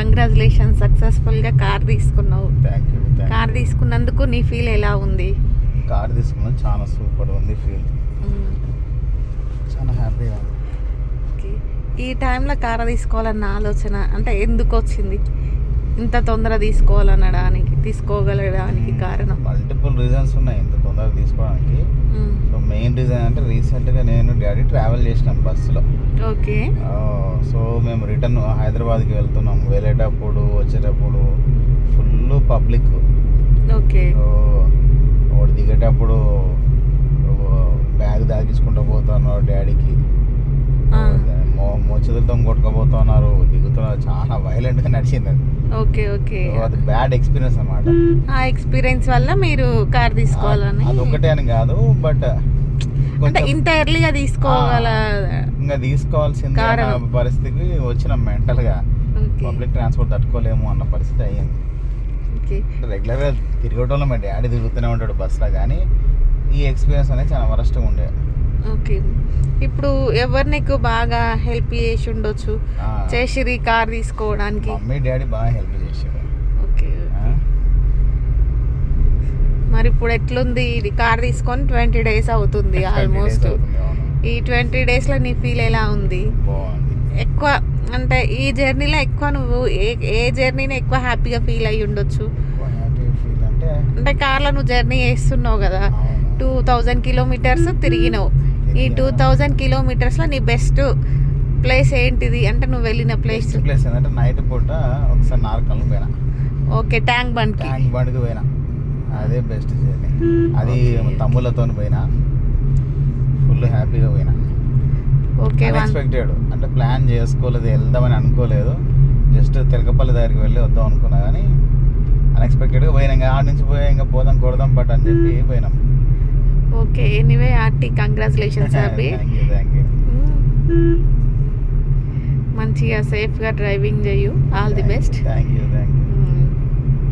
Congratulation, సక్సెస్ఫుల్గా car తీసుకున్నావు. Thank you. Car తీసుకున్నందుకు నీ ఫీల్ ఎలా ఉంది? కార్ తీసుకున్నాను, చాలా సూపర్ ఉంది ఫీల్, చాలా హ్యాపీగా ఉంది. ఈ టైంలో కార్ తీసుకోవాలన్న ఆలోచన అంటే ఎందుకు వచ్చింది? ఇంత తొందర తీసుకోగలడానికి కారణం? మల్టిపుల్ రీజన్స్ ఉన్నాయి ఇంత తొందరగా తీసుకోవడానికి. సో మెయిన్ రీజన్ అంటే రీసెంట్గా నేను డాడీ ట్రావెల్ చేసినాం బస్సులో. ఓకే. సో మేము రిటర్న్ హైదరాబాద్కి వెళ్తున్నాం. వెళ్ళేటప్పుడు వచ్చేటప్పుడు ఫుల్ పబ్లిక్. ఓకే. ఒకటి దిగేటప్పుడు బ్యాగ్ దాగించుకుంటూ పోతున్నారు డాడీకి, మోచేతులతో కొట్టుకోబోతున్నారు, దిగుతున్నారు. చాలా వైలెంట్గా నడిచింది అది. ఓకే. ఓకే. అది బ్యాడ్ ఎక్స్పీరియన్స్ అన్నమాట. ఆ ఎక్స్పీరియన్స్ వల్ల మీరు కార్ తీసుకోవాలని? అది ఒకటే అని కాదు, బట్ అంటే ఇంత ఎర్లీగా తీసుకోగల ఇంకా తీసుకోవాల్సింది పరిస్థితికి వచ్చిన మెంటల్గా. పబ్లిక్ ట్రాన్స్పోర్ట్ తట్టుకోలేము అన్న పరిస్థితి అయ్యింది. రెగ్యులర్గా తిరగటంలో మా డాడీ తిరుగుతూనే ఉంటాడు బస్సులో, కానీ ఈ ఎక్స్పీరియన్స్ అనేది చాలా వరస్ట్గా ఉండే. ఓకే. ఇప్పుడు ఎవరు నీకు బాగా హెల్ప్ చేసి ఉండొచ్చు, చేసిరి కార్ తీసుకోవడానికి? మమ్మీ డాడీ బాగా హెల్ప్ చేశారు. ఓకే. మరి ఇప్పుడు ఎట్లుంది? ఇది కార్ తీసుకొని 20 days అవుతుంది ఆల్మోస్ట్. ఈ 20 daysలో నీ ఫీల్ ఎలా ఉంది? ఎక్కువ అంటే ఈ జర్నీలో ఎక్కువ నువ్వు ఏ జర్నీని ఎక్కువ హ్యాపీగా ఫీల్ అయ్యి ఉండొచ్చు? అంటే కార్లో నువ్వు జర్నీ చేస్తున్నావు కదా, 2000 kilometers తిరిగినావు. ఈ 2000 kilometersలో నీ బెస్ట్ ప్లేస్ ఏంటిది? అంటే నువ్వు వెళ్ళిన ప్లేస్ ఏంటంటే నైట్ పూట ఒకసారి నార్కల్ పోయినా. ఓకే. ట్యాంక్ బండ్కి పోయినా, అదే బెస్ట్ జర్నీ. అది తమ్ముళ్ళతో పోయినా, ఫుల్ హ్యాపీగా పోయినా. ఓకే. అన్ఎక్స్పెక్టెడ్ అంటే ప్లాన్ చేసుకోలేదు, వెళ్దామని అనుకోలేదు. జస్ట్ తెలకపల్లి దగ్గరికి వెళ్ళి వద్దాం అనుకున్నా, కానీ అన్ఎక్స్పెక్టెడ్గా పోయినా. ఇంకా ఆడ నుంచి పోయా, ఇంకా పోదాం కొడదాం పట్టు అని చెప్పి పోయినాం. ఓకే. ఎనీవే ఆర్టీ, కంగ్రాచులేషన్స్ అభి. Thank you. మంచిగా సేఫ్గా డ్రైవింగ్ చేయు. All the best. Thank you.